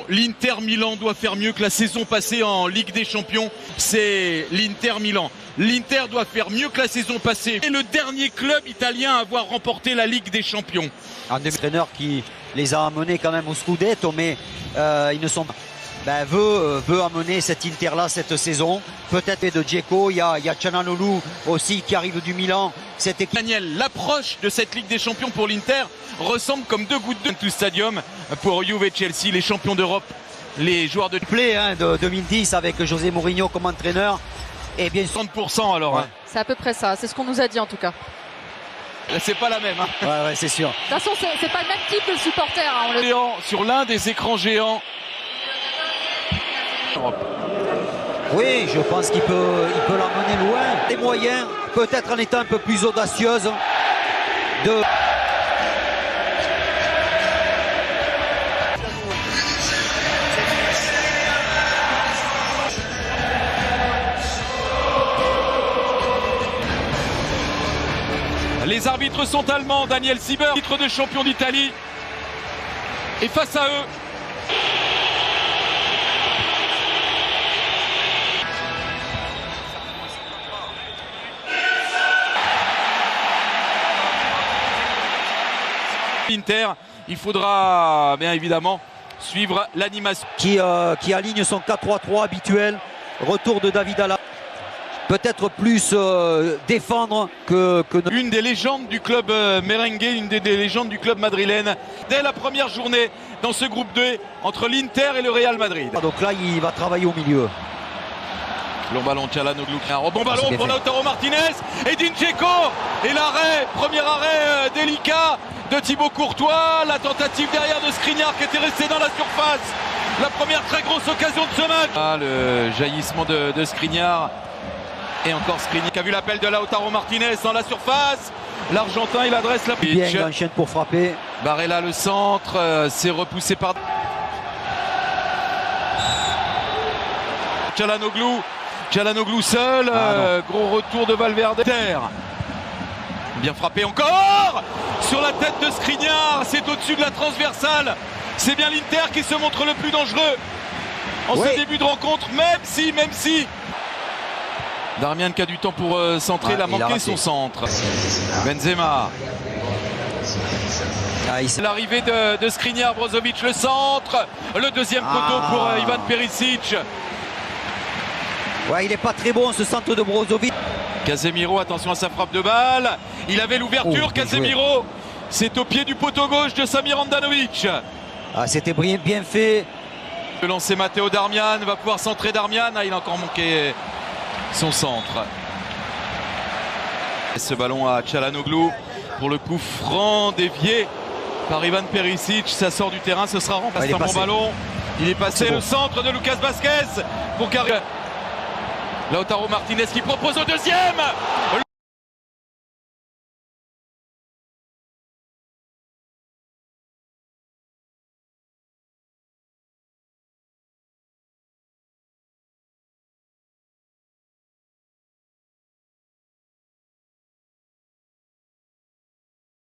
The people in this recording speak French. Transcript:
L'Inter Milan doit faire mieux que la saison passée en Ligue des Champions. C'est l'Inter Milan. L'Inter doit faire mieux que la saison passée. C'est le dernier club italien à avoir remporté la Ligue des Champions. Un entraîneur qui les a amenés quand même au Scudetto, mais ils ne sont pas. Veut amener cet Inter-là cette saison. Peut-être de Dzeko, il y a Çalhanoğlu aussi qui arrive du Milan. Cette équipe... Daniel, l'approche de cette Ligue des Champions pour l'Inter ressemble comme deux gouttes d'eau tout stadium pour Juve et Chelsea, les champions d'Europe, les joueurs de play de 2010 avec José Mourinho comme entraîneur. Et bien 30% alors. Ouais. Hein. C'est à peu près ça, c'est ce qu'on nous a dit en tout cas. C'est pas la même. Hein. Ouais, c'est sûr. De toute façon, c'est pas le même type de supporter. Hein, sur l'un des écrans géants. Oui, je pense qu'il peut l'emmener loin. Les moyens, peut-être en étant un peu plus audacieuse. Les arbitres sont allemands. Daniel Sieber, titre de champion d'Italie. Et face à eux, l'Inter, il faudra bien évidemment suivre l'animation. Qui aligne son 4-3-3 habituel. Retour de David Alaba. Peut-être plus défendre que... Une des légendes du club merengue, une des légendes du club madrilène. Dès la première journée dans ce groupe 2 entre l'Inter et le Real Madrid. Donc là, il va travailler au milieu. Long ballon, Çalhanoğlu. Un bon ballon pour Lautaro Martinez. Edin Dzeko. Et l'arrêt, premier arrêt délicat de Thibaut Courtois. La tentative derrière de Skriniar qui était resté dans la surface. La première très grosse occasion de ce match. Le jaillissement de Skriniar. Et encore Skriniar qui a vu l'appel de Lautaro Martinez dans la surface. L'Argentin, il adresse la pitch. Bien, il enchaîne pour frapper. Barella le centre. C'est repoussé par Çalhanoğlu seul, gros retour de Valverde. Bien frappé encore sur la tête de Skriniar, c'est au-dessus de la transversale. C'est bien l'Inter qui se montre le plus dangereux en ce début de rencontre, même si Darmian qui a du temps pour centrer, il a manqué son centre. Benzema. L'arrivée de Skriniar, Brozovic le centre, le deuxième poteau pour Ivan Perisic. Ouais, il n'est pas très bon ce centre de Brozovic. Casemiro, attention à sa frappe de balle. Il avait l'ouverture, Casemiro. C'est au pied du poteau gauche de Samir Handanovic. C'était bien fait. Le lancer Matteo Darmian, va pouvoir centrer Darmian. Il a encore manqué son centre. Et ce ballon à Çalhanoğlu pour le coup franc dévié par Ivan Perisic. Ça sort du terrain, ce sera remplacé par un bon ballon. Il est passé le centre de Lucas Vázquez pour Lautaro Martinez qui propose au deuxième.